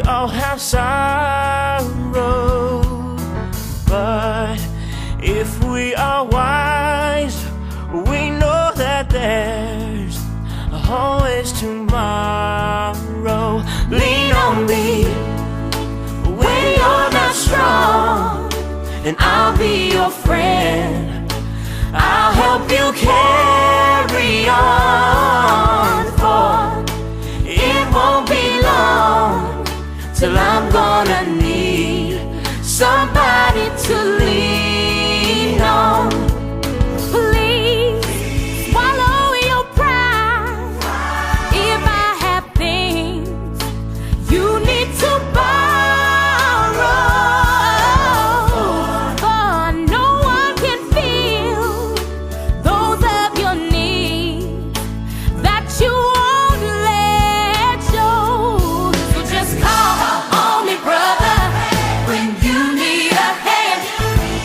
all have sorrow, but if we are wise, we know that there's always tomorrow. Lean on me when you're not strong, and I'll be your friend. I'll help you carry on, for it won't be long till I'm gonna need somebody to lean on. Please swallow your pride. If I have things you need to borrow, for no one can feel those of your needs that you won't let show. So just call on me, brother, when you need a hand.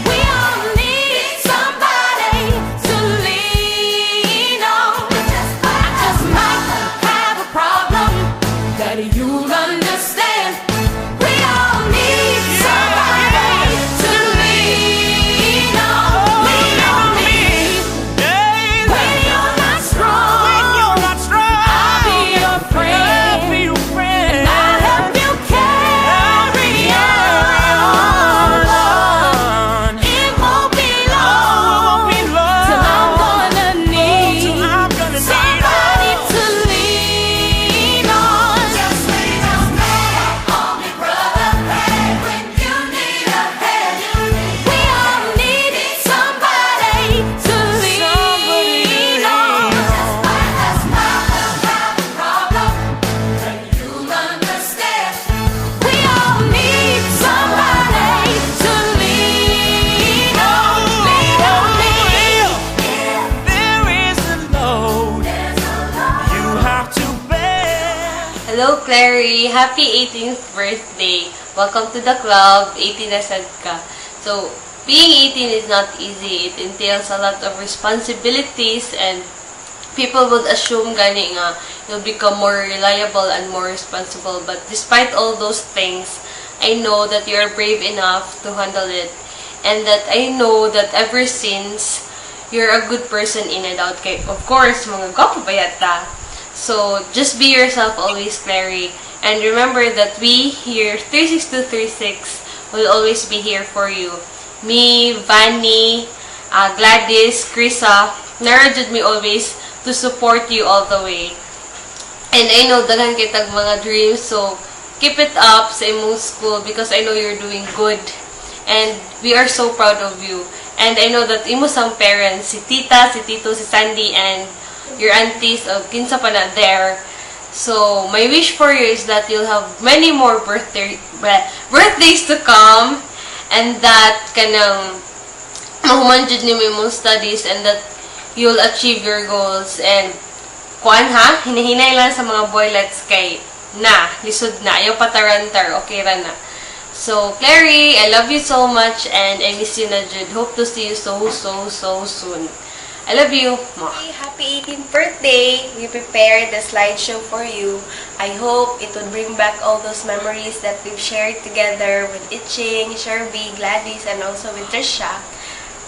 We all need somebody to lean on. I just might have a problem that you'll understand. We all need somebody to lean on. Lean on me when you're not strong. I'll be your friend. I'll help you carry on. It won't be long till I'm gonna need somebody to lean on. Just lean on me, brother, when you need a hand. We all need somebody to lean on. Just like a smile, have a problem, and you'll understand. We all need somebody to lean on. Lean on me. There is a load you have to bear. Hello, Clary! Happy 18th birthday! Welcome to the club. 18 na sad ka. So, being 18 is not easy. It entails a lot of responsibilities, and people would assume gani nga you'll become more reliable and more responsible. But despite all those things, I know that you're brave enough to handle it. And that I know that ever since, you're a good person in and out. Kay, of course, mga gwapo ba yata? So, just be yourself always, Clary. And remember that we here, 36236, will always be here for you. Me, Vanny, Gladys, Krisa, narajud me always to support you all the way. And I know daghan kitag mga dreams, so keep it up sa imong school because I know you're doing good. And we are so proud of you. And I know that imo sang parents, si Tita, si Tito, si Sandy, and your aunties, kinsa pa na there. So, my wish for you is that you'll have many more birthdays to come, and that kanang mahuman jud nimo imong studies, and that you'll achieve your goals. And kuan ha, hinahinay lang sa mga boylets kay lisod na, ayaw patarantar, okay ra na. So, Clary, I love you so much, and I miss you na jud. Hope to see you so soon. I love you. Hey, happy 18th birthday! We prepared the slideshow for you. I hope it would bring back all those memories that we've shared together with Itching, Sherby, Gladys, and also with Trisha.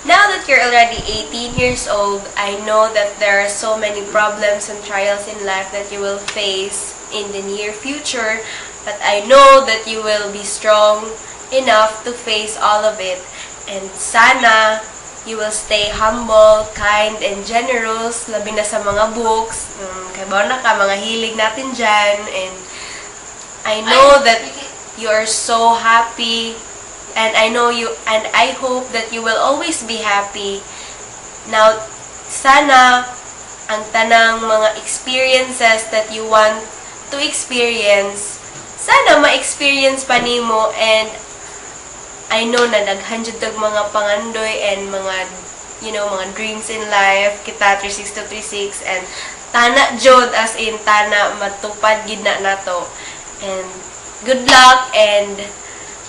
Now that you're already 18 years old, I know that there are so many problems and trials in life that you will face in the near future, but I know that you will be strong enough to face all of it. And sana you will stay humble, kind, and generous, labi na sa mga books. Kaya ba na ka, mga hilig natin dyan. And I know that you are so happy, and I hope that you will always be happy. Now, sana ang tanang mga experiences that you want to experience, sana ma-experience pa nimo. And I know na daghan jud tag mga pangandoy and mga mga dreams in life kita 36236, and tana jud, as in tana matupad gid na nato. And good luck, and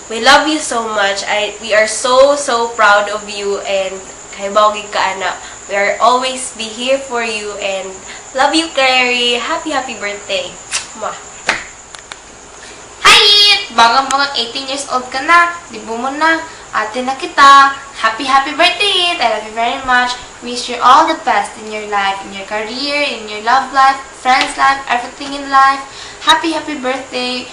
we love you so much. We are so proud of you, and kay bawgi ka ana. We are always be here for you, and love you, Clary. Happy birthday. Mwah. Hi! Bagang 18 years old ka na, dibo mo na, ate na kita. Happy birthday! I love you very much. Wish you all the best in your life, in your career, in your love life, friends life, everything in life. Happy birthday!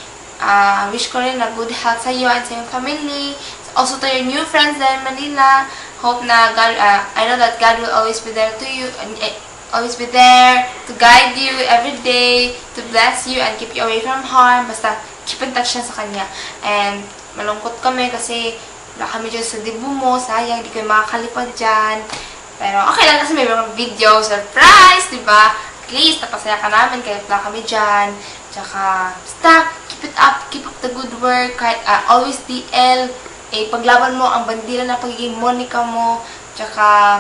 Wish ko rin na good health sa iyo and sa iyong family. Also to your new friends there in Manila. Hope na God, I know that God will always be there to you, always be there to guide you every day, to bless you and keep you away from harm. Basta keep in touch na sa Kanya. And malungkot kami kasi wala kami dyan sa dibu mo. Sayang, di kayo makakalipad dyan. Pero okay lang kasi may mga video, surprise, diba? At least, napasaya ka namin kahit wala kami dyan. Tsaka, basta, keep it up, keep up the good work. Kahit, always DL. Paglaban mo ang bandila na pagiging Monica mo. Tsaka,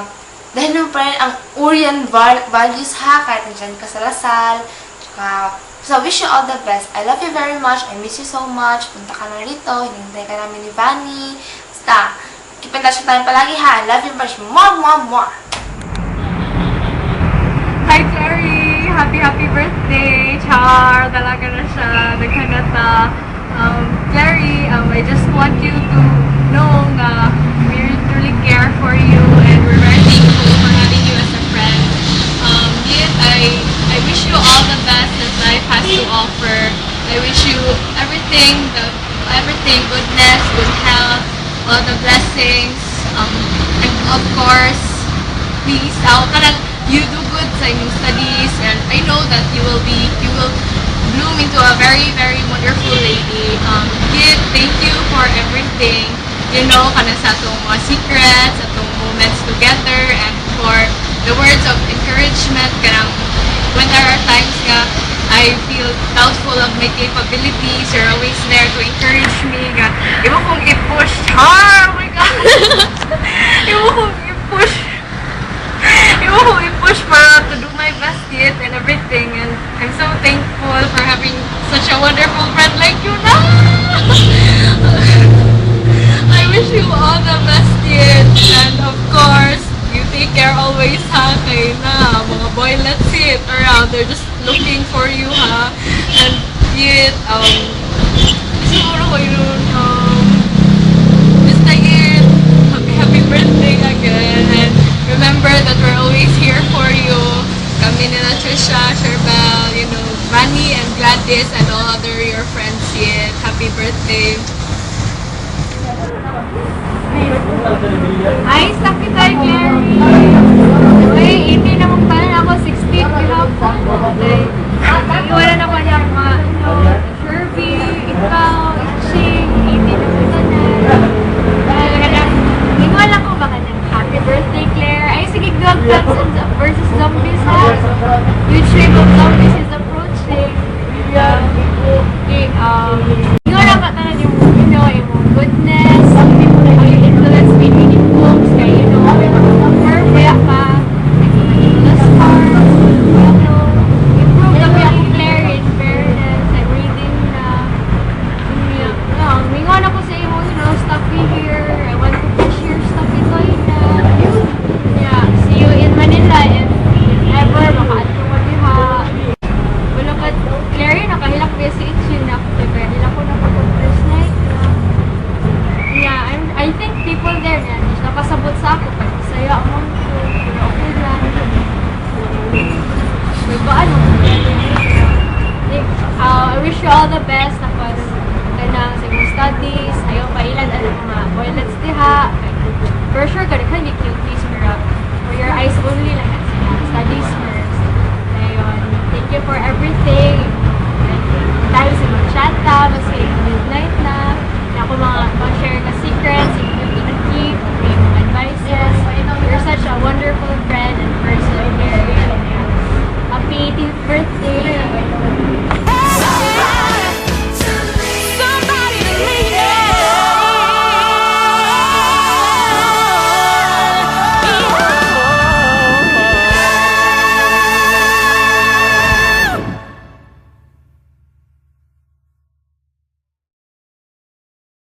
dahil naman pa rin ang Urian values ha, kahit nandiyan ka sa Lasal. Tsaka, so, wish you all the best. I love you very much. I miss you so much. Punta ka na rito. Hinintay ka namin ni Vanny. Basta, keep in touch tayo palagi ha. I love you very much. Mwah! Hi, Clary! Happy birthday! Char! Talaga na siya. Nagkanata. Clary, I just want you to know na we really care for you and we're very thankful for having you as a friend. Yet, I wish you all the best that life has to offer. I wish you everything, goodness, good health, all the blessings, and of course, please, you do good sa inyong studies, and I know that you will bloom into a very, very wonderful lady. Yet, thank you for everything. You know, kana sa atong mga secrets, atong moments together, and for the words of encouragement. Kanang when there are times nga I feel doubtful of my capabilities, you're always there to encourage me. Iba kong i-push. Oh my God! Iba kong i-push para to do my best yet and everything. And I'm so thankful for having such a wonderful friend like you na. I wish you all the best yet. And of course, you take care always ha. Kay na, mga boylets sit around. They're just looking for you ha. And yet, siguro ko yun, basta yet, happy birthday again. And remember that we're always here for you. Kami nila Trisha, Sherbel, you know, Vanny and Gladys and all other your friends yet. Happy birthday. Ay, sakit tayo, Clary. Uy, hindi naman pala ako 16 kinapon. Iwanan ako niya mga, Sherby, ikaw, Itching, hindi naman sana. Iwala ko baka ng happy birthday, Claire. Ay, sige, Dog Plants versus Zombies ha. Huge wave of zombies is approaching. Iwala ka na yung, yung goodness, how you influence me reading books, kaya more kaya ka, less hard, improve na kaya akong Claire in fairness, I'm reading na, mingon ako sa iyo, stuffy here, I want to push your stuffy toy na, yeah, see you in Manila, and if ever, makaadto mo diha, wala ka, Claire, nakahilak ba si Itchin na, kaya hilak ko na pag-first night, yeah, I think people there na nakasabot sa ako pag masaya ako pero okay lang so ba ano I wish you all the best na kung kanang sa imong studies ayaw pailan mga boylets diha for sure ka rin yung cuties pero for your eyes only lang studies first ayun thank you for everything and dahil sa mga chata mas